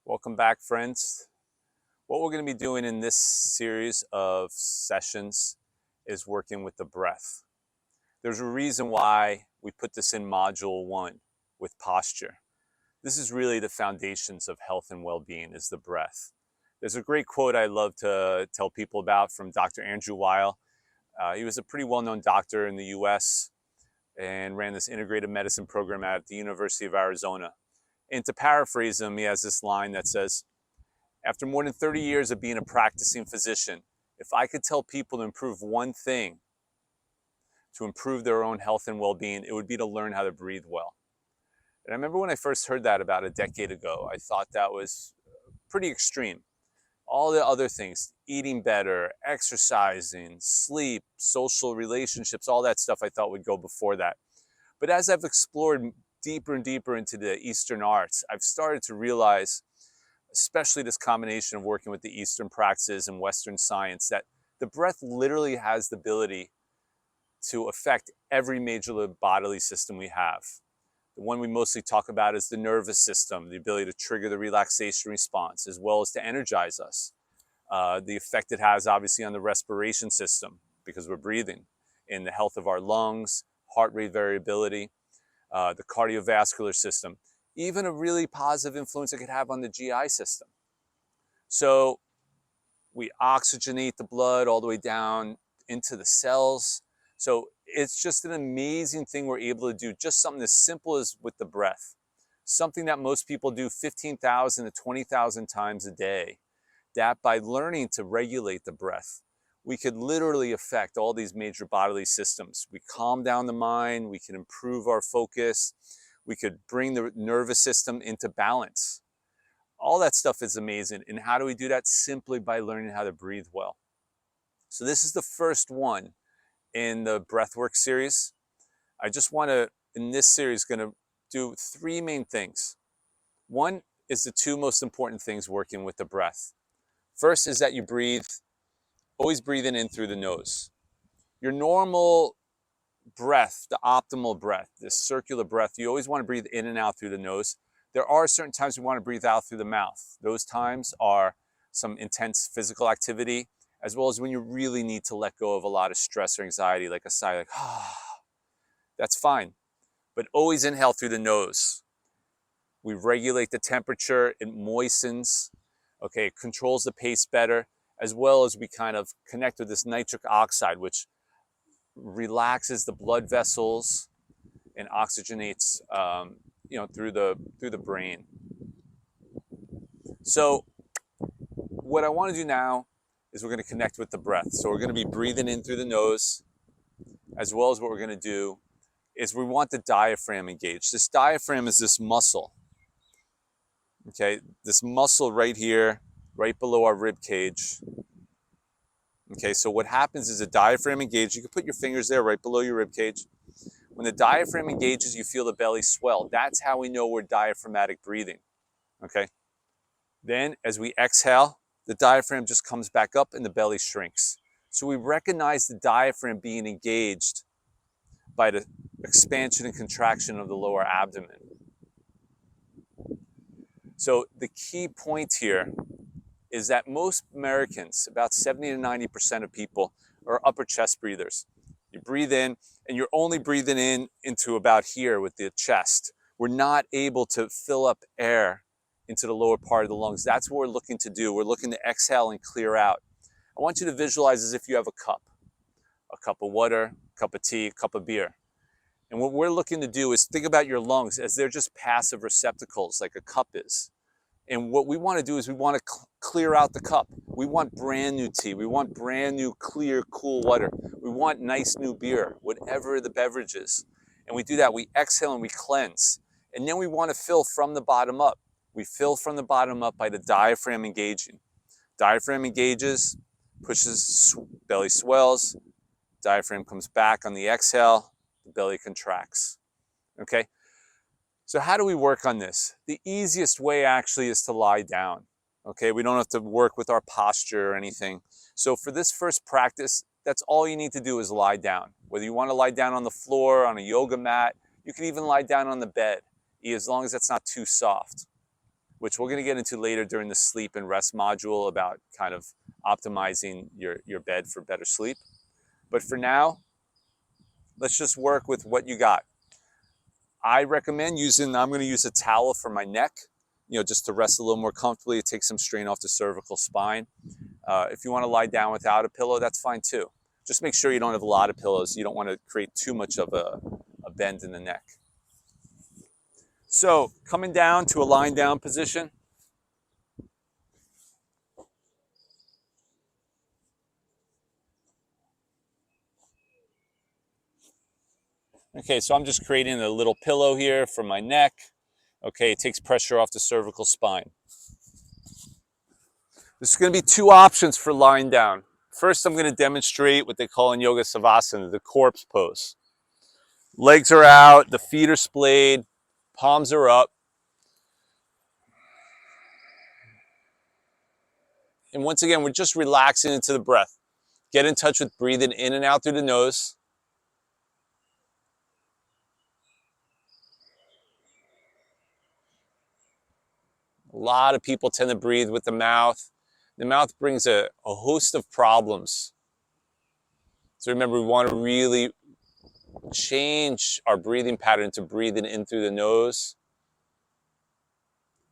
Welcome back, friends. What we're going to be doing in this series of sessions is working with the breath. There's a reason why we put this in module 1 with posture. This is really the foundations of health and well-being is the breath. There's a great quote I love to tell people about from Dr. Andrew Weil. He was a pretty well-known doctor in the US and ran this integrative medicine program at the University of Arizona. And to paraphrase him, he has this line that says, after more than 30 years of being a practicing physician, if I could tell people to improve one thing to improve their own health and well-being, it would be to learn how to breathe well. And I remember when I first heard that about a decade ago, I thought that was pretty extreme. All the other things, eating better, exercising, sleep, social relationships, all that stuff I thought would go before that. But as I've explored deeper and deeper into the Eastern arts, I've started to realize, especially this combination of working with the Eastern practices and Western science, that the breath literally has the ability to affect every major bodily system we have. The one we mostly talk about is the nervous system, the ability to trigger the relaxation response, as well as to energize us. The effect it has, obviously, on the respiration system, because we're breathing, in the health of our lungs, heart rate variability, the cardiovascular system, even a really positive influence it could have on the GI system. So we oxygenate the blood all the way down into the cells. So it's just an amazing thing we're able to do, just something as simple as with the breath. Something that most people do 15,000 to 20,000 times a day. That by learning to regulate the breath, we could literally affect all these major bodily systems. We calm down the mind, we can improve our focus, we could bring the nervous system into balance. All that stuff is amazing. And how do we do that? Simply by learning how to breathe well. So this is the first one in the breathwork series. I just want to, in this series, going to do 3 main things. One is the 2 most important things working with the breath. First is that you breathe, always breathing in through the nose. Your normal breath, the optimal breath, this circular breath, you always want to breathe in and out through the nose. There are certain times you want to breathe out through the mouth. Those times are some intense physical activity, as well as when you really need to let go of a lot of stress or anxiety, like a sigh, like, that's fine. But always inhale through the nose. We regulate the temperature, it moistens, okay, it controls the pace better, as well as we kind of connect with this nitric oxide, which relaxes the blood vessels and oxygenates through the brain. So what I want to do now is we're going to connect with the breath. So we're going to be breathing in through the nose, as well as what we're going to do is we want the diaphragm engaged. This diaphragm is this muscle, okay, this muscle right here, right below our rib cage. Okay, so what happens is the diaphragm engages. You can put your fingers there right below your rib cage. When the diaphragm engages, you feel the belly swell. That's how we know we're diaphragmatic breathing, okay? Then as we exhale, the diaphragm just comes back up and the belly shrinks. So we recognize the diaphragm being engaged by the expansion and contraction of the lower abdomen. So the key point here is that most Americans, about 70 to 90% of people, are upper chest breathers. You breathe in, and you're only breathing in into about here with the chest. We're not able to fill up air into the lower part of the lungs. That's what we're looking to do. We're looking to exhale and clear out. I want you to visualize as if you have a cup of water, a cup of tea, a cup of beer. And what we're looking to do is think about your lungs as they're just passive receptacles like a cup is. And what we want to do is we want to clear out the cup. We want brand new tea. We want brand new, clear, cool water. We want nice new beer, whatever the beverage is. And we do that. We exhale and we cleanse. And then we want to fill from the bottom up. We fill from the bottom up by the diaphragm engaging. Diaphragm engages, pushes, belly swells. Diaphragm comes back on the exhale. The belly contracts. Okay? So how do we work on this? The easiest way actually is to lie down. Okay, we don't have to work with our posture or anything. So for this first practice, that's all you need to do is lie down. Whether you want to lie down on the floor, on a yoga mat, you can even lie down on the bed, as long as it's not too soft. which we're going to get into later during the sleep and rest module about kind of optimizing your bed for better sleep. But for now, let's just work with what you got. I recommend I'm going to use a towel for my neck, just to rest a little more comfortably. It takes some strain off the cervical spine. If you want to lie down without a pillow, that's fine too. Just make sure you don't have a lot of pillows. You don't want to create too much of a bend in the neck. So coming down to a lying down position. Okay, so I'm just creating a little pillow here for my neck. Okay, it takes pressure off the cervical spine. There's going to be two options for lying down. First, I'm going to demonstrate what they call in yoga Savasana, the corpse pose. Legs are out, the feet are splayed, palms are up. And once again, we're just relaxing into the breath. Get in touch with breathing in and out through the nose. A lot of people tend to breathe with the mouth. The mouth brings a host of problems. So remember, we want to really change our breathing pattern to breathing in through the nose.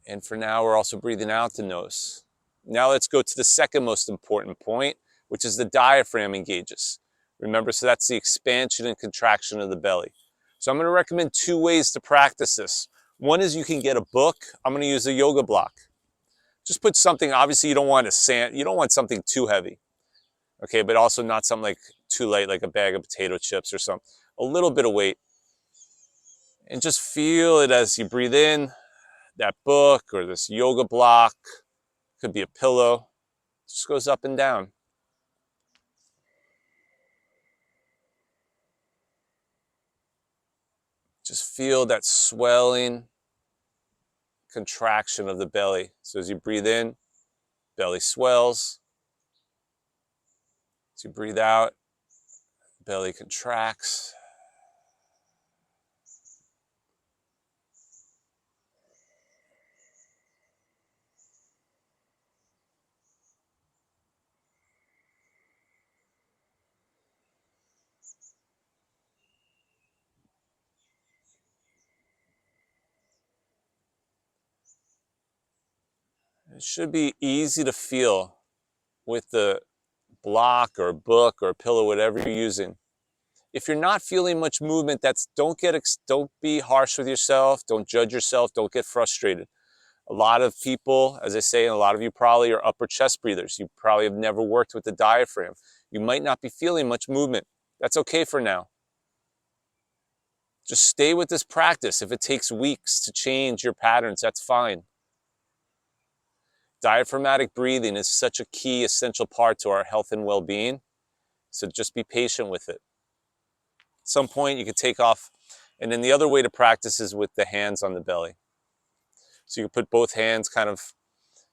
And for now, we're also breathing out the nose. Now let's go to the second most important point, which is the diaphragm engages. Remember, so that's the expansion and contraction of the belly. So I'm going to recommend two ways to practice this. One is you can get a book. I'm going to use a yoga block. Just put something, obviously you don't want something too heavy. Okay, but also not something like too light, like a bag of potato chips or something. A little bit of weight. And just feel it as you breathe in, that book or this yoga block, could be a pillow, just goes up and down. Just feel that swelling, contraction of the belly. So as you breathe in, belly swells. As you breathe out, belly contracts. It should be easy to feel with the block or book or pillow, whatever you're using. If you're not feeling much movement, don't be harsh with yourself. Don't judge yourself. Don't get frustrated. A lot of people, as I say, and a lot of you probably are upper chest breathers. You probably have never worked with the diaphragm. You might not be feeling much movement. That's okay for now. Just stay with this practice. If it takes weeks to change your patterns, that's fine. Diaphragmatic breathing is such a key, essential part to our health and well-being. So just be patient with it. At some point, you can take off. And then the other way to practice is with the hands on the belly. So you can put both hands kind of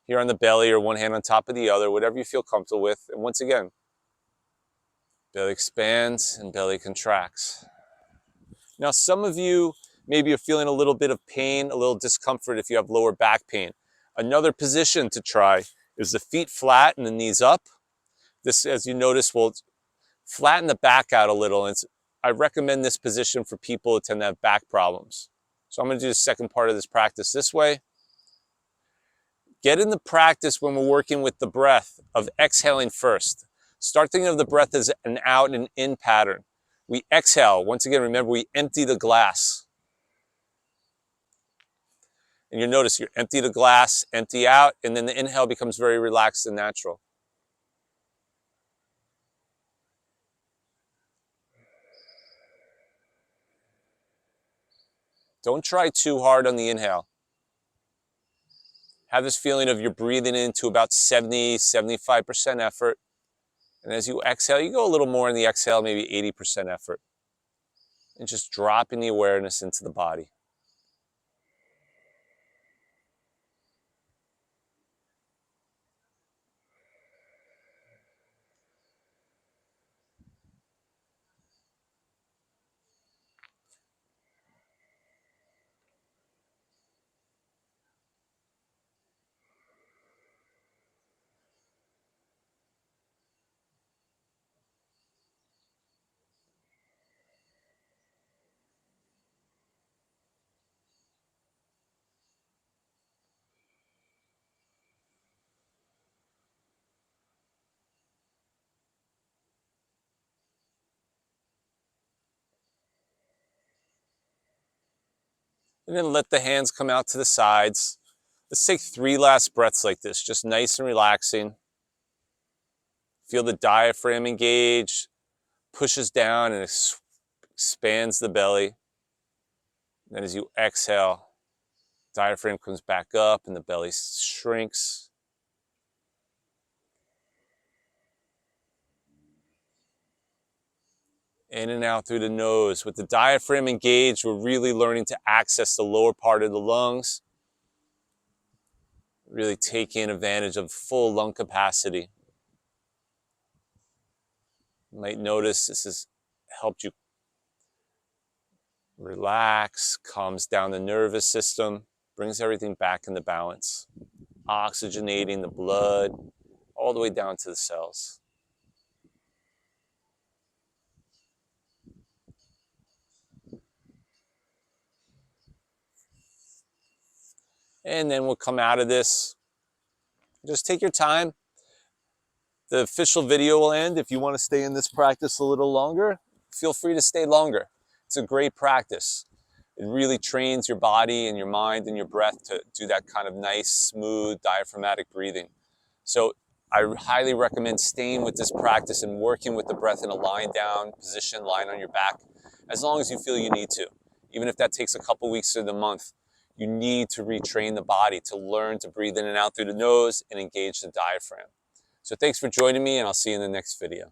here on the belly or one hand on top of the other, whatever you feel comfortable with. And once again, belly expands and belly contracts. Now, some of you maybe are feeling a little bit of pain, a little discomfort if you have lower back pain. Another position to try is the feet flat and the knees up. This, as you notice, will flatten the back out a little. And I recommend this position for people who tend to have back problems. So I'm going to do the second part of this practice this way. Get in the practice when we're working with the breath of exhaling first. Start thinking of the breath as an out and an in pattern. We exhale. Once again, remember, we empty the glass. And you'll notice you empty the glass, empty out, and then the inhale becomes very relaxed and natural. Don't try too hard on the inhale. Have this feeling of you're breathing into about 70-75% effort. And as you exhale, you go a little more in the exhale, maybe 80% effort. And just dropping the awareness into the body. And then let the hands come out to the sides. Let's take 3 last breaths like this, just nice and relaxing. Feel the diaphragm engage, pushes down and expands the belly. Then as you exhale, diaphragm comes back up and the belly shrinks. In and out through the nose. With the diaphragm engaged, we're really learning to access the lower part of the lungs. Really taking advantage of full lung capacity. You might notice this has helped you relax, calms down the nervous system, brings everything back into balance, oxygenating the blood all the way down to the cells. And then we'll come out of this. Just take your time. The official video will end. If you want to stay in this practice a little longer, feel free to stay longer. It's a great practice. It really trains your body and your mind and your breath to do that kind of nice, smooth, diaphragmatic breathing. So I highly recommend staying with this practice and working with the breath in a lying down position, lying on your back, as long as you feel you need to. Even if that takes a couple weeks or the month, you need to retrain the body to learn to breathe in and out through the nose and engage the diaphragm. So thanks for joining me, and I'll see you in the next video.